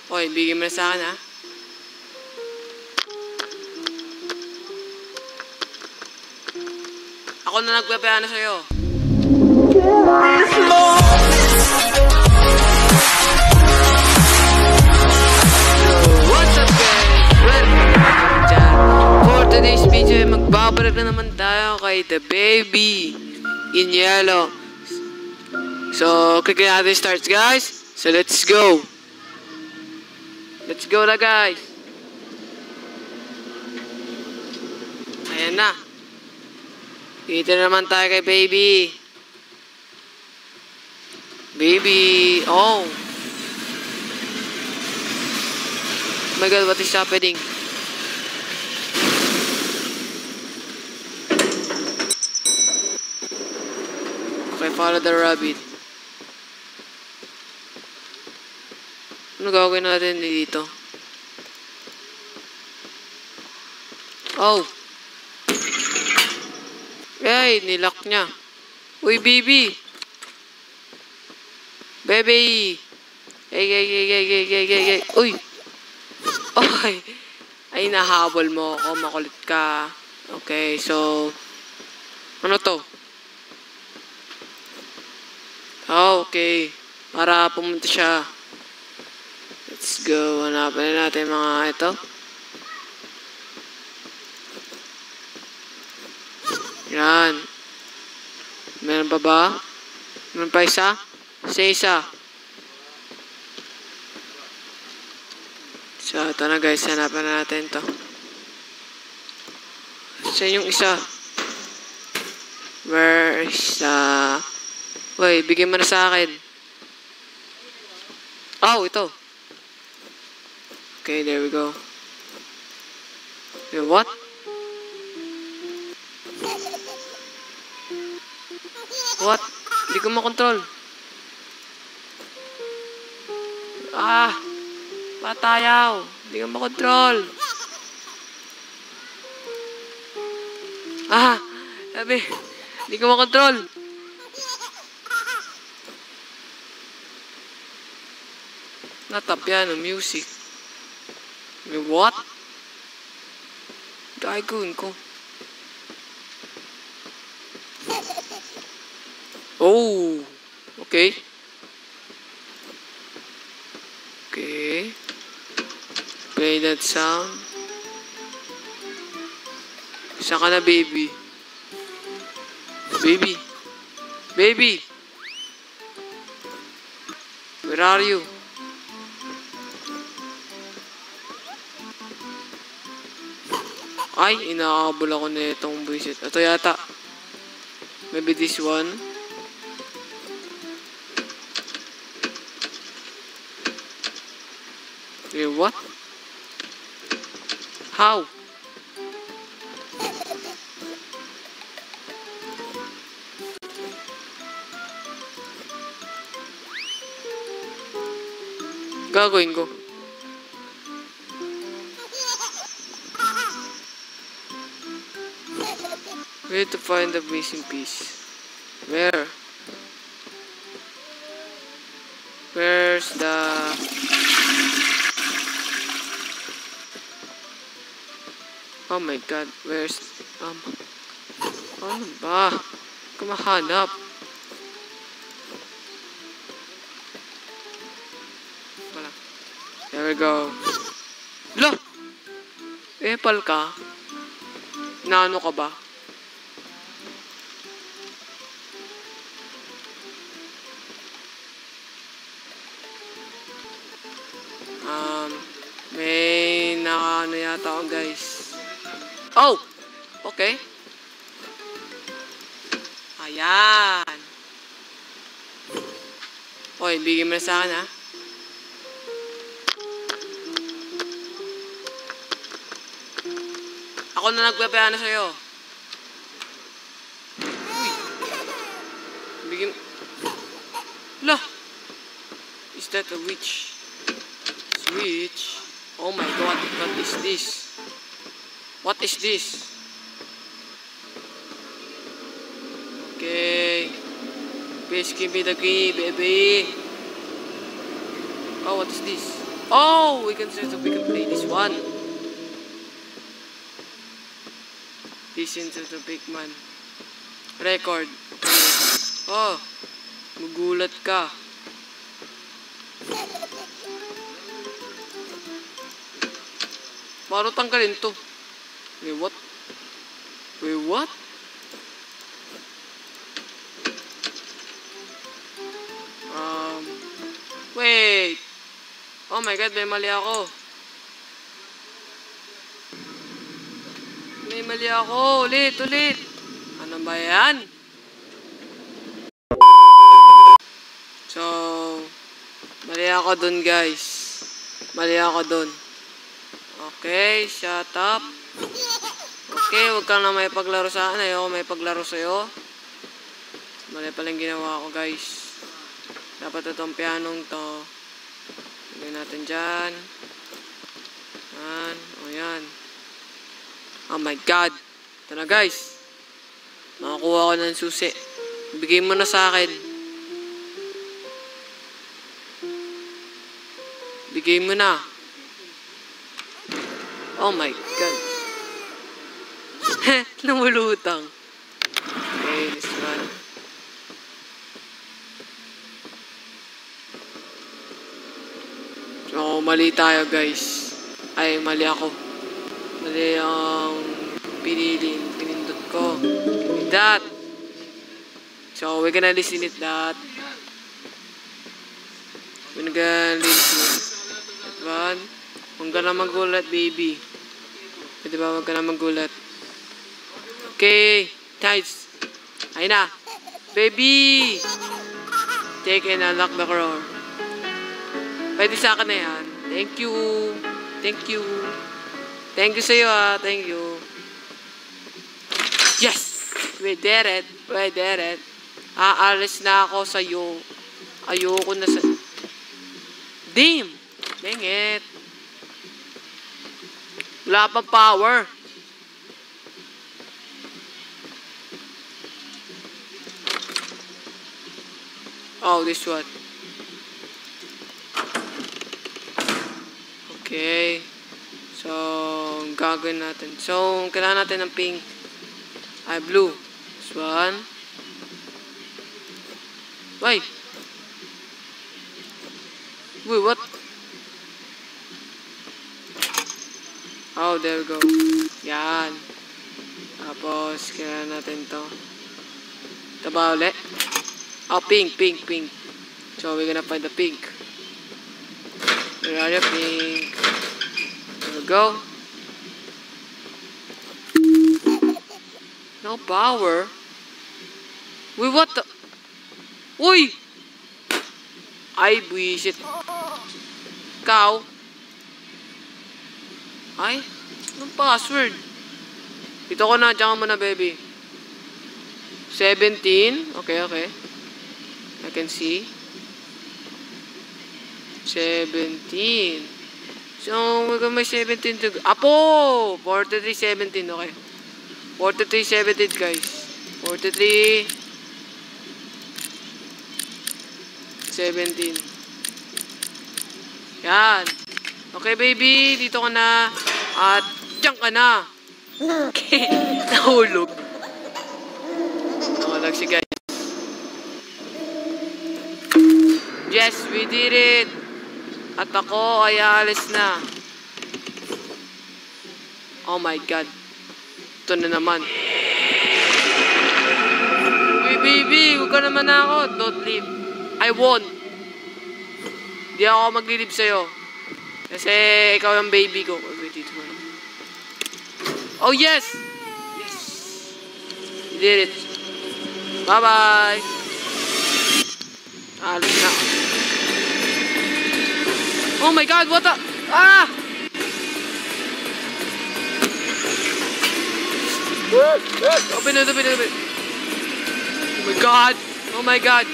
Hoy, bigyan mo na sa akin, ha? Ako na nagpapaano sa'yo. What's up, guys? For today's video, magbabalik na naman tayo kay The Baby in Yellow. So, click natin start, guys. So, let's go. Let's go na, guys. Ayan na. Dito na naman tayo kay Baby. Baby. Oh. Oh my God, what is happening? Okay, follow the rabbit. Ano gagawin natin dito? Oh. Ay, nilock niya. Uy, baby. Baby. Ay. Uy. Ay. Ay, nahabol mo ako. Makulit ka. Okay, so. Ano to? Oh, okay. Para pumunta siya. Let's go. Hanapin natin mga ito. Yan. Meron pa ba? Meron pa isa? Isa. So, ito na guys. Hanapan na natin to. Saan yung isa? Where is Uy, bigyan mo na sa akin. Oh, ito. Okay, there we go. Wait, what? What? Hindi ko makontrol. Patayaw. Hindi ko makontrol. Sabi. Hindi ko makontrol. Natap yan ang music. What? Gagawin ko. Oh, okay. Okay. Play that sound. Saan ka na, baby? Baby. Where are you? Ay, inaabol ako na itong buwisit. Ito yata. Maybe this one. Wait, what? How? Gagawin ko. We need to find the missing piece. Where? Where's the... Oh my God, where's... Ano ba? Kumahanap. Wala. There we go. Lo! Epal ka? Naano ka ba? May nakaano yata ako, guys. Oh! Okay. Ayan. Hoy, bigyan mo na sa akin, ha? Ako na nagpapaano sa'yo. Uy. Bigyan... Lah! Is that a witch? Switch? Oh my God, what is this? What is this? Okay. Please give me the key, baby. Oh, what is this? Oh, we can play this one. Listen to the big man. Record. Oh, magulat ka. Paano tanggalin to? Wait, what? Wait, what? Wait. Oh my god, may mali ako. May mali ako. Ulit. Ano ba yan? So, mali ako dun, guys. Mali ako dun. Okay, shut up. Okay, huwag kang na may paglaro sa akin. Ayoko may paglaro sa'yo. Mali palang ginawa ko, guys. Dapat itong pianong to. Lagay natin dyan. Yan. O yan. Oh my god. Ito na, guys. Nakakuha ko ng susi. Bigay mo na sa akin. Bigay mo na. Oh my god. Namulutang. Okay, this one. So, mali tayo, guys. Ay, mali ako. Mali ang pinindot ko. Give me that. So, we're gonna listen it that. We're gonna listen it. That one. Huwag ka na magulat, baby. Pwede ba huwag ka na magulat? Okay. Nice. Ayun na. Baby! Take and unlock the door. Pwede sa akin na yan. Thank you. Thank you. Thank you sa'yo, ah. Thank you. Yes! We did it. We did it. Aalis na ako sa'yo. Ayoko na sa... Damn! Dang it. Wala pang power. Oh, this one. Okay. So, gagawin natin. So, kailangan natin ng pink. Ay, blue. This one. Wait. Wait, what? Oh, there we go. Yan. Tapos, kailangan natin to. Ito ba ulit? Oh, pink. So, we're gonna find the pink. Where are the pink? There we go. No power. Wait, what the? Uy! Ay, buwisit. Ikaw? Ay, anong password? Dito ko na, dyan ka muna, baby. 17. Okay. I can see. 17. So, we're gonna may 17 to... Apo! 43-17, okay. 43-17, guys. 43-17. Yan. Okay, baby. Dito ka na. At diyan ka na. Okay. Nahulog. Nahulog si guys. Yes, we did it. At ako ay aalis na. Oh my God. Ito na naman. Hey, baby. Huwag ka naman ako. Don't leave. I won. Di ako maglilib sa'yo. Kasi ikaw ang baby ko. Wait, dito mo. Oh, yes! Yes! You did it. Bye-bye! Alis na. Oh my God! What the? Ah! Open it. Oh my God! Oh my God!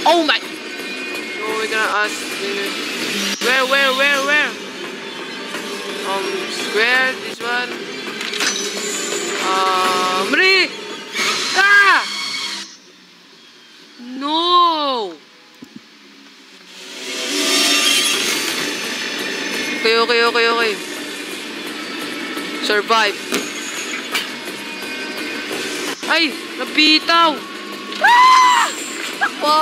Oh my! So we're gonna ask... Where? Square, this one. Mali! Ah! No! Okay. Survive. Ay! Nabitaw! Ah! Takbo!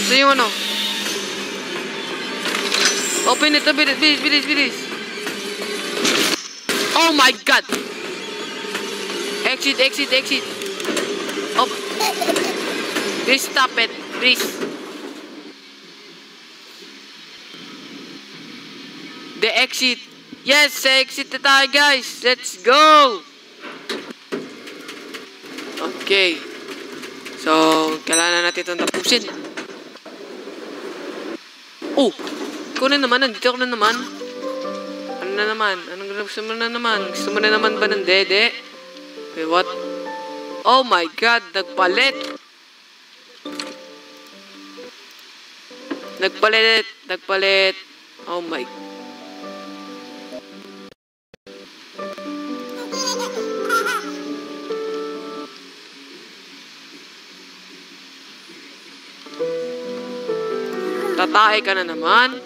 So yung ano? Open it, bilis. Oh my God! Exit. Oh. Please stop it, please. The exit. Yes, sa exit na tayo, guys. Let's go! Okay. So, kailangan natin itong tapusin. Oh! Ikaw na naman, nandito ako na naman. Ano na naman? Anong gusto mo na naman? Gusto mo na naman ba ng dede? Wait, what? Oh my God, nagpalit! Oh my. Tatae ka na naman.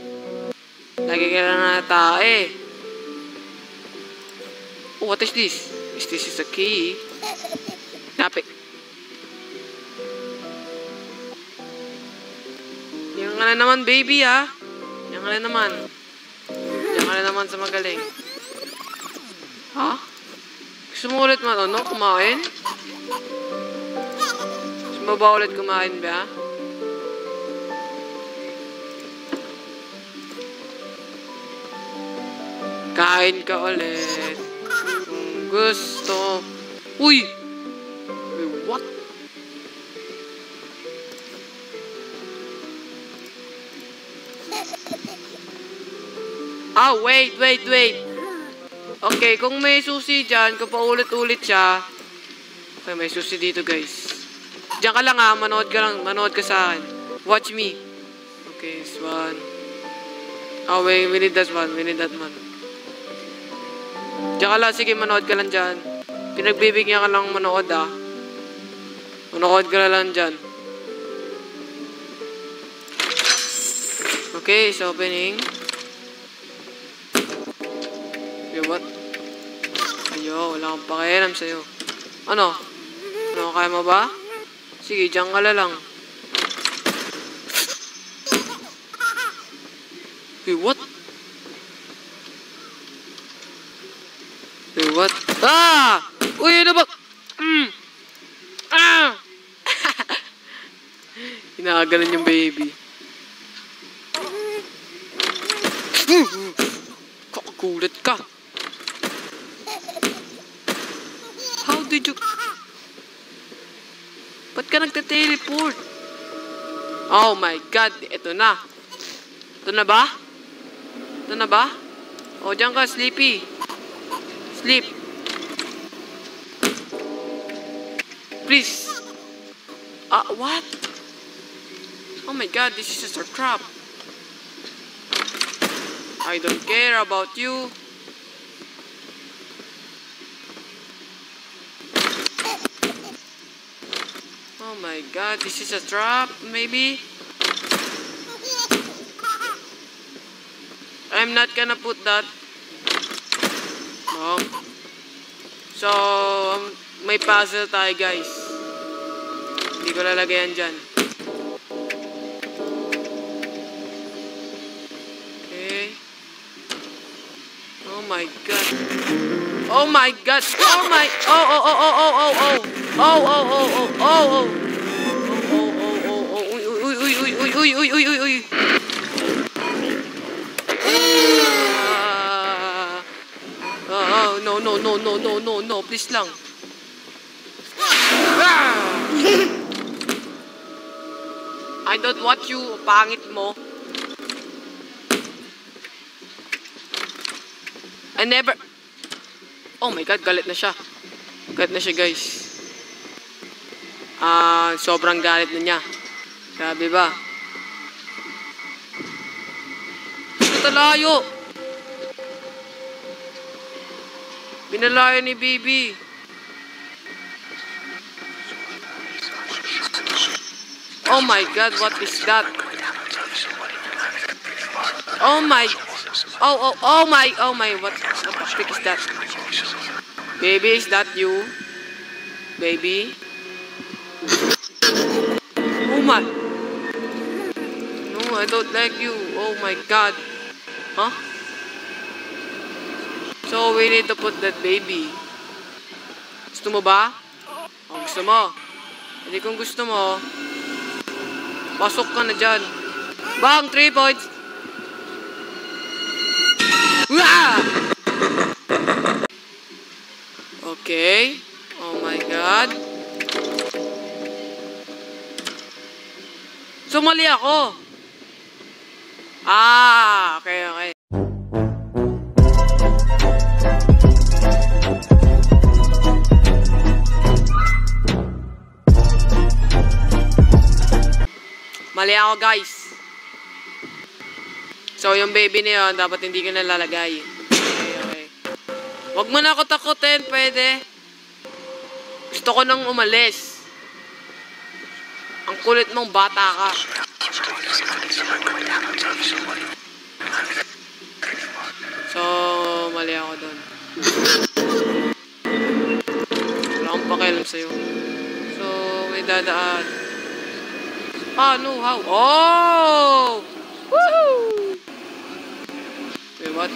Lagi ka na natae. Oh, what is this? This is a key. Napik. Yan ka na naman, baby, ha? Yan ka na naman sa magaling. Ha? Gusto mo ulit kumain? Gusto mo ba ulit kumain, ba? Kain ka ulit. Kung gusto. Uy! Wait, what? Ah, wait. Okay, kung may susi dyan, kung paulit-ulit siya. Okay, may susi dito, guys. Diyan ka lang, ha. Manood ka sa akin. Watch me. Okay, this one. Oh, wait, we need that one. Diyan ka lang, sige, manood ka lang dyan. Pinagbibigyan ka lang manood, ha. Manood ka lang dyan. Okay, it's opening. Okay, what? Ayo, wala akong pakialam sa'yo. Ano? Kaya mo ba? Sige, diyan ka lang. Okay, what? What? Ah! Uy, ano ba? Ah! Hinagalan yung baby. Kakagulat ka. How did you... Ba't ka nagte-teleport? Oh my God, ito na. Ito na ba? O, diyan ka, Sleepy. Sleep. Please. What? Oh my God, this is just a trap. I don't care about you. Oh my God, this is a trap, maybe? I'm not gonna put that. No. So, may puzzle tayo, guys. Hindi ko lalagyan dyan. Okay. Oh my God. Oh my God. Oh my. Uy. No, please lang. I don't want you, pangit mo. I never... Oh my God, galit na siya. Guys. Sobrang galit na niya. Grabe ba? Talayo! Pinalayo ni Bibi. Oh my god, what is that? Oh my. Oh my, what the frick is that? Baby, is that you? Baby? Oh my. No, I don't like you. Oh my god. Huh? So we need to put that baby. Gusto mo ba? Oh, gusto mo. Hindi kung gusto mo, pasok ka na dyan. Bang! 3 points! Wah! Okay. Oh my god. So mali ako. Okay. Mali ako, guys. So, yung baby na yun, dapat hindi ka nalalagay. Okay. Huwag mo na ako takutin, pwede. Gusto ko nang umalis. Ang kulit mong bata ka. So, mali ako doon. Wala akong pakialam sa'yo. So, may dadaan. No, how? Oh! Woohoo! Wait, what?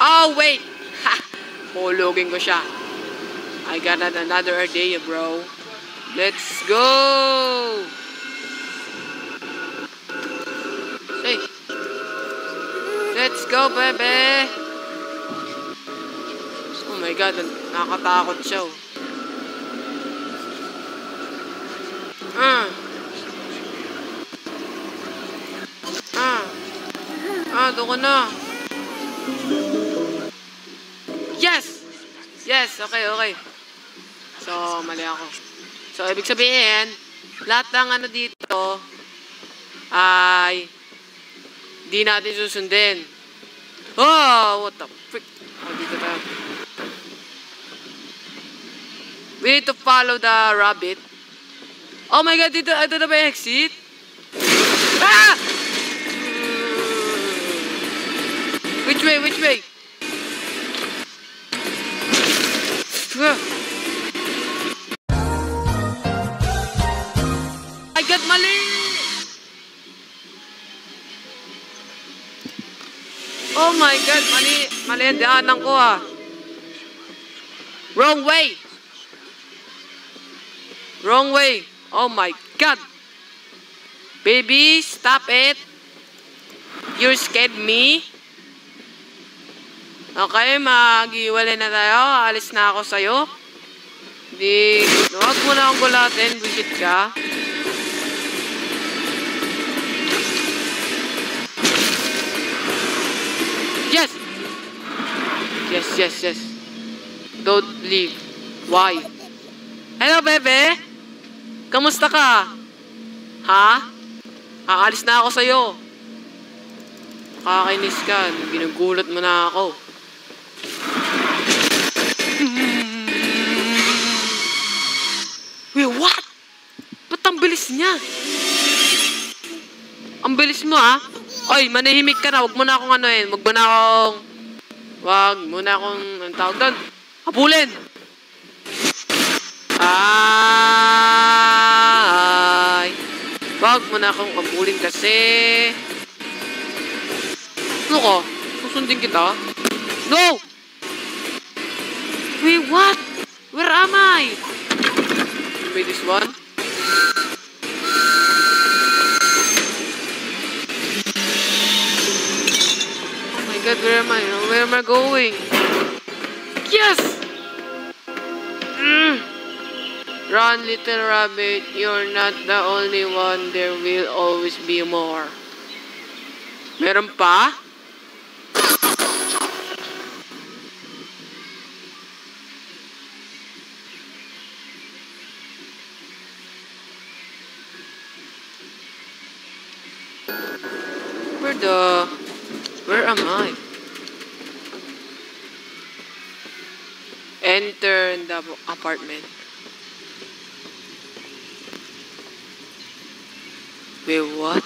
Oh, wait! Ha! Hulugin ko siya. I got another idea, bro. Let's go! Hey! Let's go, baby! Oh my god, nakakatakot siya. Doon ka na. Yes! Yes, okay. So, mali ako. So, ibig sabihin, lahat ng ano dito ay di natin susundin. Oh, what the frick? Dito tayo. We need to follow the rabbit. Oh my god, dito na ba yung exit? Ah! Which way? I got mali! Oh my god, mali ang daanan ko Wrong way! Oh my god! Baby, stop it! You scared me? Okay, mag-iwalay na tayo. Alis na ako sa'yo. Huwag mo na akong gulatin. Bullshit ka. Yes! Yes. Don't leave. Why? Hello, bebe? Kamusta ka? Ha? Aalis na ako sa'yo. Nakakainis ka. Ginugulat mo na ako. Wait, what? Ba't ang bilis niya? Ang bilis mo, Oy, manahimik ka na. Huwag mo na akong Huwag mo na akong, anong tawag doon? Habulin! Huwag mo na akong habulin kasi. Ano ko? Susundin kita? No! Wait, what? Where am I? Wait, this one? Oh my god, where am I? Where am I going? Yes! Run, little rabbit. You're not the only one. There will always be more. Meron pa? Where am I? Enter the apartment. Wait, what?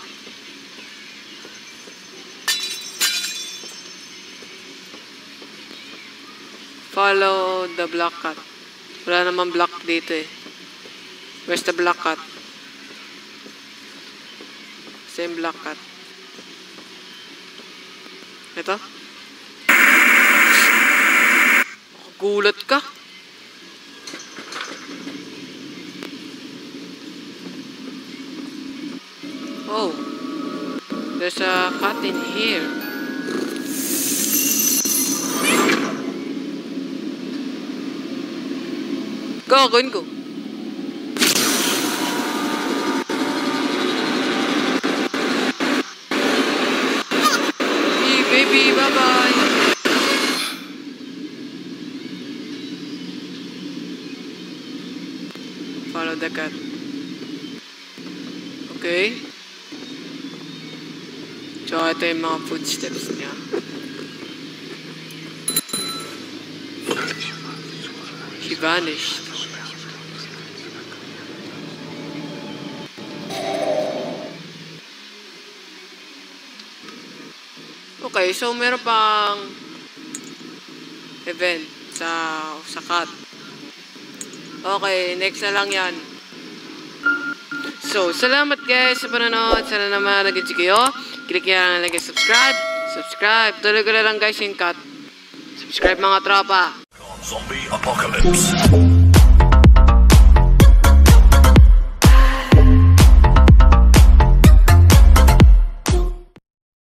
Follow the black cat. Wala naman black dito eh. Where's the black cat? Same black cat. Ito? Gulat ka? Oh. There's a cat in here. Go, go. Hey, baby, bye-bye. Follow the cat. Okay. So, ito yung mga footsteps niya. She vanished. Okay, so meron pang event sa cat. Okay, next na lang yan. So, salamat guys sa panonood. Sana naman nag-enjoy kayo. Click nyo lang subscribe. Subscribe. Tuloy ko na lang guys yung cat. Subscribe mga tropa. Zombie apocalypse.